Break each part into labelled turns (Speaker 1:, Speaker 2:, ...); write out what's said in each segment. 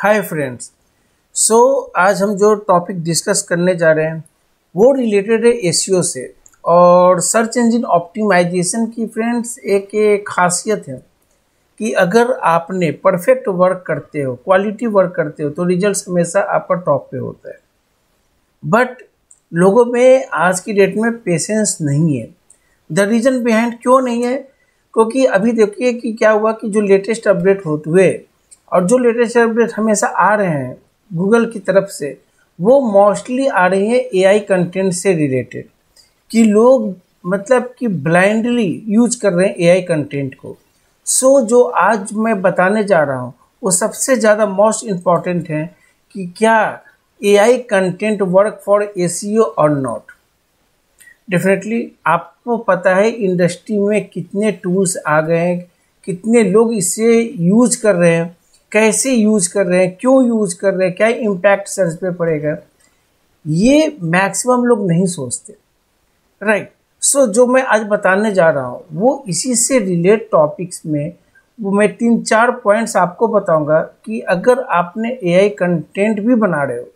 Speaker 1: Hi friends. सो आज हम जो टॉपिक डिस्कस करने जा रहे हैं वो रिलेटेड है एसईओ से। और सर्च इंजन ऑप्टिमाइजेशन की फ्रेंड्स एक खासियत है कि अगर आपने परफेक्ट वर्क करते हो, क्वालिटी वर्क करते हो, तो रिजल्ट्स हमेशा आपका टॉप पे होता है। बट लोगों में आज की डेट में पेशेंस नहीं है। द रीज़न बिहाइंड क्यों नहीं है, क्योंकि अभी देखिए कि क्या हुआ कि जो लेटेस्ट अपडेट होते हुए और जो लेटेस्ट अपडेट हमेशा आ रहे हैं गूगल की तरफ से, वो मोस्टली आ रही है एआई कंटेंट से रिलेटेड, कि लोग मतलब कि ब्लाइंडली यूज कर रहे हैं एआई कंटेंट को। सो जो आज मैं बताने जा रहा हूँ वो सबसे ज़्यादा मोस्ट इम्पॉर्टेंट है कि क्या AI content work for SEO और नॉट। डेफिनेटली आपको पता है इंडस्ट्री में कितने टूल्स आ गए हैं, कितने लोग इसे यूज कर रहे हैं, कैसे यूज कर रहे हैं, क्यों यूज कर रहे हैं, क्या इम्पैक्ट सर्च पे पड़ेगा, ये मैक्सिमम लोग नहीं सोचते। राइट। सो जो मैं आज बताने जा रहा हूँ वो इसी से रिलेट टॉपिक्स में वो मैं 3-4 पॉइंट्स आपको बताऊंगा कि अगर आपने एआई कंटेंट भी बना रहे हो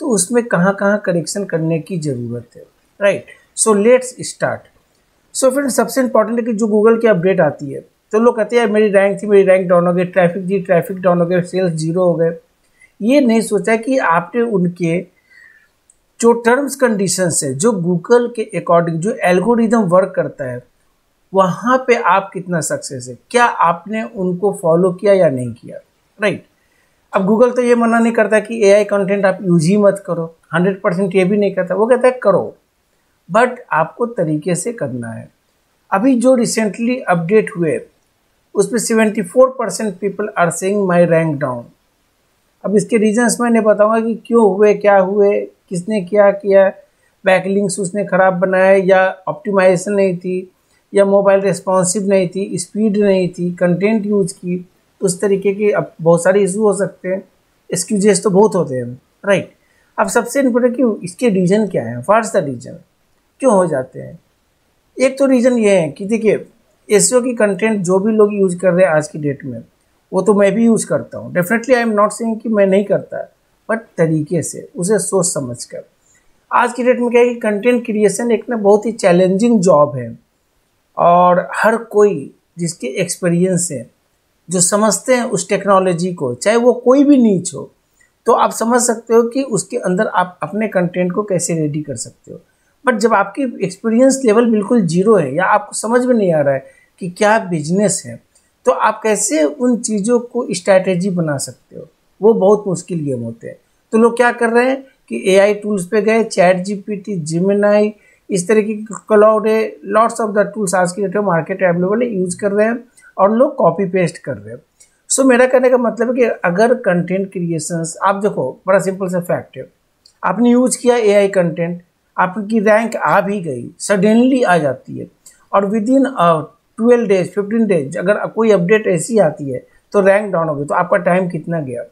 Speaker 1: तो उसमें कहाँ कहाँ करेक्शन करने की ज़रूरत है। Right. So let's start. So friend, सबसे इंपॉर्टेंट है कि जो गूगल की अपडेट आती है तो लोग कहते हैं मेरी रैंक थी, मेरी रैंक डाउन हो गई, ट्रैफिक डाउन हो गया, सेल्स जीरो हो गए। ये नहीं सोचा कि आपने उनके जो टर्म्स कंडीशंस है, जो गूगल के अकॉर्डिंग जो एल्गोरिदम वर्क करता है, वहाँ पे आप कितना सक्सेस है, क्या आपने उनको फॉलो किया या नहीं किया। राइट। अब गूगल तो ये मना नहीं करता कि एआई कंटेंट आप यूज ही मत करो, 100% ये भी नहीं कहता, वो कहता है करो, बट आपको तरीके से करना है। अभी जो रिसेंटली अपडेट हुए उसमें 74% people are saying my rank down. अब इसके रीजंस मैं नहीं बताऊंगा कि क्यों हुए, क्या हुए, किसने क्या किया, बैकलिंक्स उसने ख़राब बनाया, या ऑप्टिमाइजेशन नहीं थी, या मोबाइल रिस्पॉन्सिव नहीं थी, स्पीड नहीं थी, कंटेंट यूज की, उस तरीके के अब बहुत सारे इशू हो सकते हैं। एक्सक्यूजेस तो बहुत होते हैं। राइट। अब सबसे इम्पोर्टेंट कि इसके रीज़न क्या है, व्हाट्स द रीज़न, क्यों हो जाते हैं। एक तो रीज़न ये है कि देखिए एसईओ की कंटेंट जो भी लोग यूज़ कर रहे हैं आज की डेट में, वो तो मैं भी यूज़ करता हूँ। Definitely I am not saying कि मैं नहीं करता, बट तरीके से उसे सोच समझ कर। आज की डेट में क्या है कि कंटेंट क्रिएशन एक ना बहुत ही चैलेंजिंग जॉब है, और हर कोई जिसके एक्सपीरियंस है, जो समझते हैं उस टेक्नोलॉजी को, चाहे वो कोई भी नीच हो, तो आप समझ सकते हो कि उसके अंदर आप अपने कंटेंट को कैसे रेडी कर सकते हो। बट जब आपकी एक्सपीरियंस लेवल बिल्कुल जीरो है, या आपको समझ में नहीं आ रहा है कि क्या बिजनेस है, तो आप कैसे उन चीज़ों को स्ट्रैटेजी बना सकते हो, वो बहुत मुश्किल गेम होते हैं। तो लोग क्या कर रहे हैं कि एआई टूल्स पे गए, चैट जीपीटी, जेमिनी, इस तरीके की क्लाउड है, लॉट्स ऑफ द टूल्स आज की डेट में मार्केट अवेलेबल है, यूज कर रहे हैं और लोग कॉपी पेस्ट कर रहे हैं। सो मेरा कहने का मतलब है कि अगर कंटेंट क्रिएशंस, आप देखो बड़ा सिंपल सा फैक्ट है, आपने यूज किया एआई कंटेंट, आपकी रैंक आ भी गई, सडनली आ जाती है, और विद इन 12 डेज 15 डेज अगर कोई अपडेट ऐसी आती है तो रैंक डाउन हो गई, तो आपका टाइम कितना गया।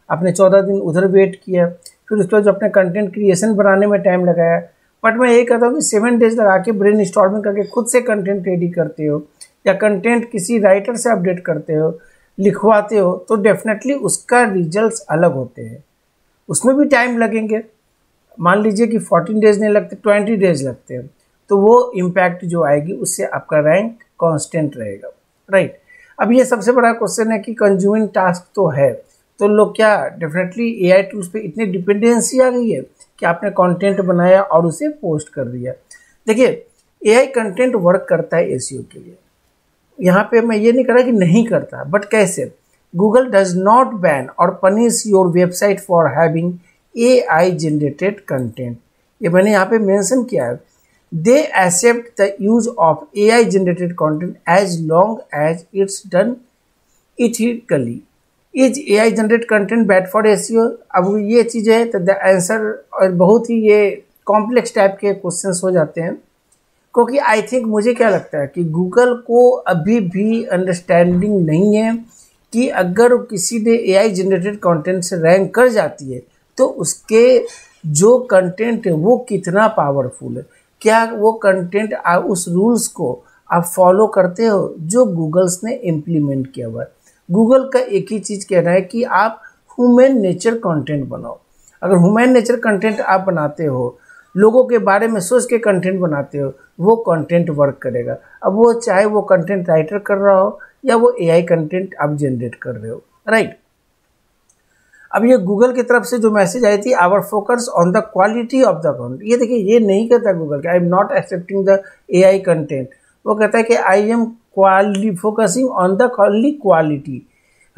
Speaker 1: आपने 14 दिन उधर वेट किया, फिर उसके बाद जो अपने कंटेंट क्रिएशन बनाने में टाइम लगाया। बट मैं यही कहता हूँ कि 7 डेज लगा के ब्रेन स्टॉर्मिंग करके खुद से कंटेंट रेडी करते हो, या कंटेंट किसी राइटर से अपडेट करते हो, लिखवाते हो, तो डेफिनेटली उसका रिजल्ट्स अलग होते हैं। उसमें भी टाइम लगेंगे, मान लीजिए कि 14 डेज नहीं लगते, 20 डेज लगते हैं, तो वो इम्पैक्ट जो आएगी उससे आपका रैंक कांस्टेंट रहेगा। राइट। अब ये सबसे बड़ा क्वेश्चन है कि कंज्यूमिंग टास्क तो है, तो लोग क्या डेफिनेटली एआई टूल्स पे इतनी डिपेंडेंसी आ गई है कि आपने कंटेंट बनाया और उसे पोस्ट कर दिया। देखिए एआई कंटेंट वर्क करता है एसईओ के लिए, यहाँ पे मैं ये नहीं कह रहा कि नहीं करता, बट कैसे। गूगल डज नॉट बैन और punish your website for having AI generated content, ये मैंने यहाँ पे मेंशन किया है। They accept the use of AI generated content as long as it's done ethically. Is AI generate content bad for SEO. अब ये चीज़ है तो द आंसर, और बहुत ही ये कॉम्प्लेक्स टाइप के क्वेश्चंस हो जाते हैं, क्योंकि आई थिंक, मुझे क्या लगता है कि गूगल को अभी भी अंडरस्टैंडिंग नहीं है कि अगर किसी ने AI जनरेटेड कंटेंट से रैंक कर जाती है तो उसके जो कंटेंट है वो कितना पावरफुल है, क्या वो कंटेंट उस रूल्स को आप फॉलो करते हो जो गूगल्स ने इम्प्लीमेंट किया हुआ है। गूगल का एक ही चीज़ कहना है कि आप ह्यूमन नेचर कंटेंट बनाओ। अगर ह्यूमन नेचर कंटेंट आप बनाते हो, लोगों के बारे में सोच के कंटेंट बनाते हो, वो कंटेंट वर्क करेगा। अब वो चाहे वो कंटेंट राइटर कर रहा हो या वो एआई कंटेंट आप जनरेट कर रहे हो, राइट। अब ये गूगल की तरफ से जो मैसेज आई थी, our focus on the quality of the content, ये देखिए ये नहीं कहता गूगल कि I am not accepting the AI content, वो कहता है कि I am focusing on the only quality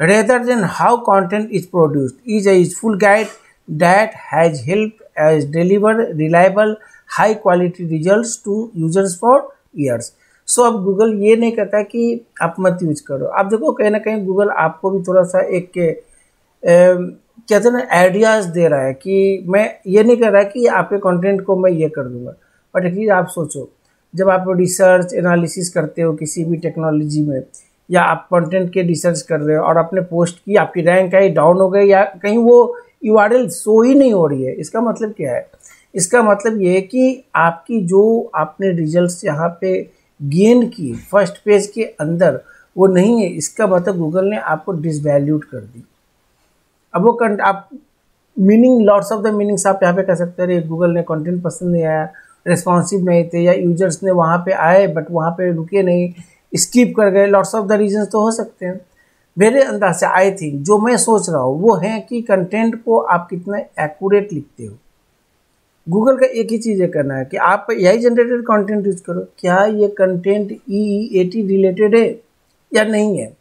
Speaker 1: rather than how content is produced is a useful guide that has helped us deliver reliable high quality results to users for years। सो अब Google ये नहीं कहता कि आप मत use करो। आप देखो कहीं ना कहीं गूगल आपको भी थोड़ा सा एक कहते हैं ना आइडियाज़ दे रहा है कि मैं ये नहीं कर रहा कि आपके कंटेंट को मैं ये कर दूंगा। बट एक चीज़ आप सोचो, जब आप रिसर्च एनालिसिस करते हो किसी भी टेक्नोलॉजी में, या आप कंटेंट के रिसर्च कर रहे हो और आपने पोस्ट की, आपकी रैंक आई डाउन हो गई या कहीं वो यूआरएल शो ही नहीं हो रही है, इसका मतलब क्या है? इसका मतलब ये है कि आपकी जो आपने रिजल्ट्स यहाँ पे गेन की फर्स्ट पेज के अंदर वो नहीं है। इसका मतलब गूगल ने आपको डिसवैल्यूड कर दी। अब वो आप meaning lots of the meanings आप यहाँ पे कह सकते हैं, गूगल ने कंटेंट पसंद नहीं आया, रिस्पॉन्सिव नहीं थे, या यूजर्स ने वहाँ पे आए बट वहाँ पे रुके नहीं, स्किप कर गए। लॉट्स ऑफ द रीजंस तो हो सकते हैं। मेरे अंदाज से आई थिंक जो मैं सोच रहा हूँ वो है कि कंटेंट को आप कितना एक्यूरेट लिखते हो। गूगल का एक ही चीज़ ये करना है कि आप एआई जनरेटेड कंटेंट यूज करो, क्या ये कंटेंट EEAT रिलेटेड है या नहीं है।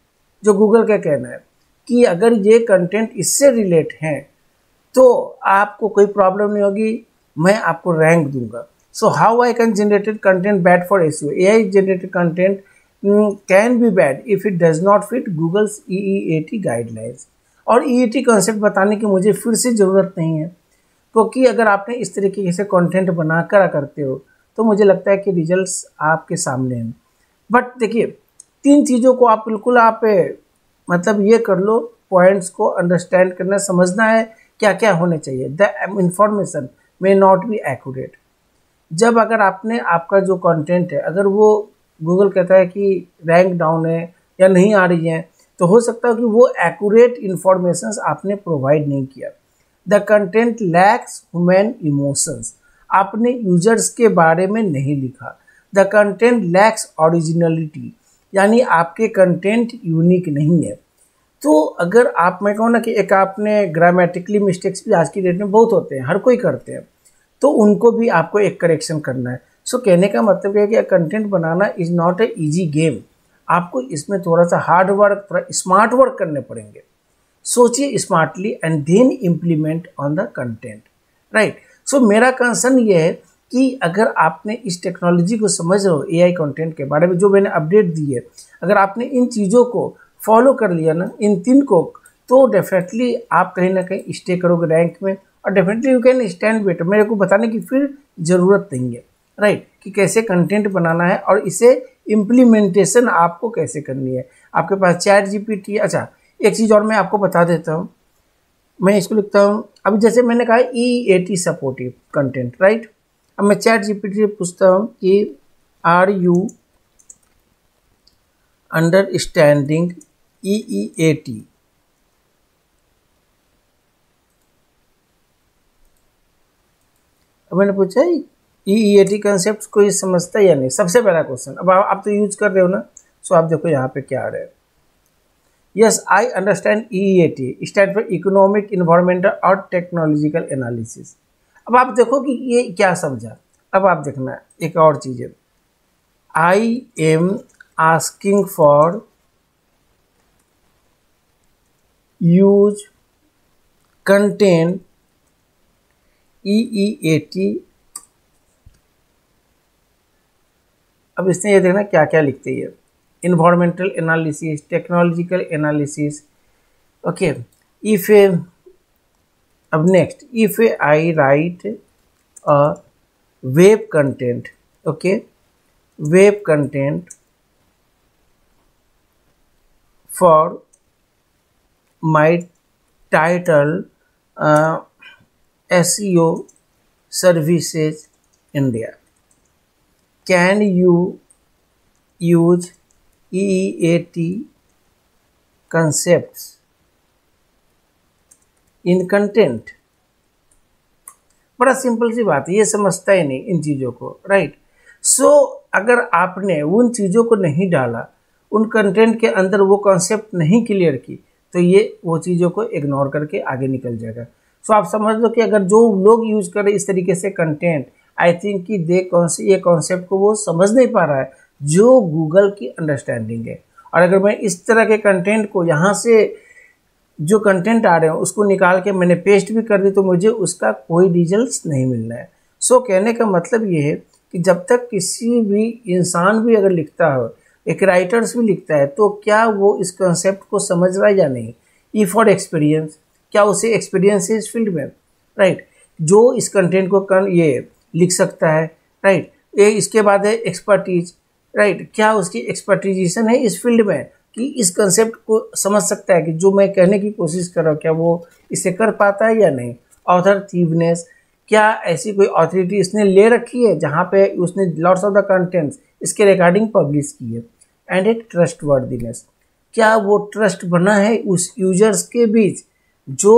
Speaker 1: जो गूगल का कहना है कि अगर ये कंटेंट इससे रिलेट हैं तो आपको कोई प्रॉब्लम नहीं होगी, मैं आपको रैंक दूंगा। So how I can generated content bad for SEO? AI generated content can be bad if it does not fit Google's EEAT guidelines. और EEAT कॉन्सेप्ट बताने की मुझे फिर से ज़रूरत नहीं है, क्योंकि अगर आपने इस तरीके से कंटेंट बना कर करते हो तो मुझे लगता है कि रिजल्ट्स आपके सामने हैं। बट देखिए, 3 चीज़ों को आप बिल्कुल आप मतलब ये कर लो, पॉइंट्स को अंडरस्टैंड करना, समझना है क्या क्या होने चाहिए। The information may not be accurate. जब अगर आपने आपका जो कंटेंट है, अगर वो गूगल कहता है कि रैंक डाउन है या नहीं आ रही है, तो हो सकता है कि वो एक्यूरेट इंफॉर्मेशंस आपने प्रोवाइड नहीं किया। The content lakhs human emotions, आपने यूजर्स के बारे में नहीं लिखा। द कंटेंट लैक्स ओरिजिनलिटी, यानी आपके कंटेंट यूनिक नहीं है। तो अगर आप, मैं कहूँ ना कि एक आपने ग्रामेटिकली मिस्टेक्स भी आज की डेट में बहुत होते हैं, हर कोई करते हैं, तो उनको भी आपको एक करेक्शन करना है। सो कहने का मतलब है कि कंटेंट बनाना is not a easy game. आपको इसमें थोड़ा सा हार्ड वर्क, थोड़ा स्मार्ट वर्क करने पड़ेंगे। सोचिए smartly and then implement on the content, right. So मेरा कंसर्न ये है कि अगर आपने इस टेक्नोलॉजी को समझ रहे हो, एआई कंटेंट के बारे में जो मैंने अपडेट दी है, अगर आपने इन चीज़ों को फॉलो कर लिया ना, इन 3 को, तो डेफिनेटली आप कहीं ना कहीं स्टे करोगे रैंक में, और definitely you can stand better. मेरे को बताने की फिर ज़रूरत नहीं है, राइट, कि कैसे कंटेंट बनाना है और इसे इम्प्लीमेंटेशन आपको कैसे करनी है। आपके पास चैट जीपीटी। अच्छा, एक चीज़ और मैं आपको बता देता हूँ, मैं इसको लिखता हूँ। अभी जैसे मैंने कहा EEAT सपोर्टिव कंटेंट, राइट। अब मैं चैट जीपीटी से पूछता हूँ कि आर यू अंडरस्टैंडिंग EEAT? अब मैंने पूछा EEAT कंसेप्ट कोई समझता है या नहीं, सबसे पहला क्वेश्चन। अब आप तो यूज कर रहे हो ना, सो आप देखो यहाँ पे क्या आ रहा है। Yes I understand EEAT stand for economic, environmental और टेक्नोलॉजिकल एनालिसिस। अब आप देखो कि ये क्या समझा। अब आप देखना एक और चीज़ है, I am asking for use content EEAT। अब इसने ये देखना क्या क्या लिखते हैं, environmental analysis, technological analysis, okay. If अब next, if I write a web content, okay, web content for my title SEO services India, can you use EEAT concepts? In content. बड़ा सिंपल सी बात है, ये समझता ही नहीं इन चीज़ों को, राइट। सो अगर आपने उन चीज़ों को नहीं डाला, उन कंटेंट के अंदर वो कॉन्सेप्ट नहीं क्लियर की, तो ये वो चीज़ों को इग्नोर करके आगे निकल जाएगा। सो आप समझ लो कि अगर जो लोग यूज़ कर रहे इस तरीके से कंटेंट, आई थिंक कि ये कॉन्सेप्ट को वो समझ नहीं पा रहा है जो गूगल की अंडरस्टैंडिंग है। और अगर मैं इस तरह के कंटेंट को यहाँ से जो कंटेंट आ रहे हैं उसको निकाल के मैंने पेस्ट भी कर दी तो मुझे उसका कोई रिजल्ट्स नहीं मिलना है। सो कहने का मतलब ये है कि जब तक किसी भी इंसान भी अगर लिखता हो, एक राइटर्स भी लिखता है, तो क्या वो इस कंसेप्ट को समझ रहा है या नहीं। ई फॉर एक्सपीरियंस, क्या उसे एक्सपीरियंस है इस फील्ड में, राइट, जो इस कंटेंट को ये लिख सकता है, राइट। ये इसके बाद है एक्सपर्टीज, राइट, क्या उसकी एक्सपर्टिजेशन है इस फील्ड में कि इस कंसेप्ट को समझ सकता है कि जो मैं कहने की कोशिश कर रहा हूँ क्या वो इसे कर पाता है या नहीं। ऑथरटिवनेस, क्या ऐसी कोई ऑथोरिटी इसने ले रखी है जहाँ पे उसने लॉट्स ऑफ द कंटेंट्स इसके रिगार्डिंग पब्लिश की है। एंड एक ट्रस्टवर्दीनेस, क्या वो ट्रस्ट बना है उस यूजर्स के बीच जो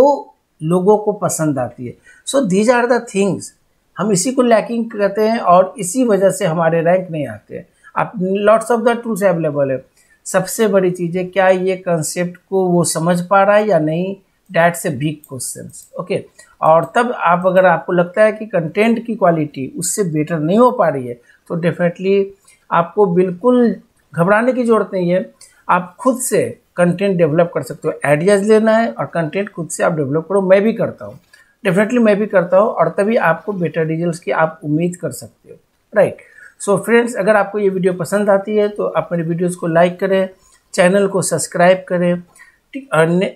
Speaker 1: लोगों को पसंद आती है। So these are the things, हम इसी को लैकिंग करते हैं और इसी वजह से हमारे रैंक नहीं आते हैं। आप lots of the tools available है, सबसे बड़ी चीज़ है क्या ये कंसेप्ट को वो समझ पा रहा है या नहीं, that's a big question, okay. और तब आप अगर आपको लगता है कि कंटेंट की क्वालिटी उससे बेटर नहीं हो पा रही है तो डेफिनेटली आपको बिल्कुल घबराने की ज़रूरत नहीं है। आप खुद से कंटेंट डेवलप कर सकते हो, आइडियाज़ लेना है और कंटेंट खुद से आप डेवलप करो। मैं भी करता हूँ, डेफिनेटली मैं भी करता हूँ, और तभी आपको बेटर रिजल्ट्स की आप उम्मीद कर सकते हो, राइट। सो फ्रेंड्स, अगर आपको ये वीडियो पसंद आती है तो आप मेरे वीडियोस को लाइक करें, चैनल को सब्सक्राइब करें, ठीक।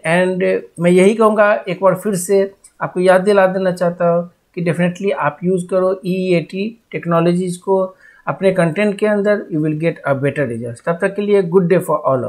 Speaker 1: एंड मैं यही कहूँगा, एक बार फिर से आपको याद दिला देना चाहता हूँ कि डेफिनेटली आप यूज़ करो EEAT टेक्नोलॉजीज़ को अपने कंटेंट के अंदर, you will get a better result. तब तक के लिए गुड डे फॉर ऑल।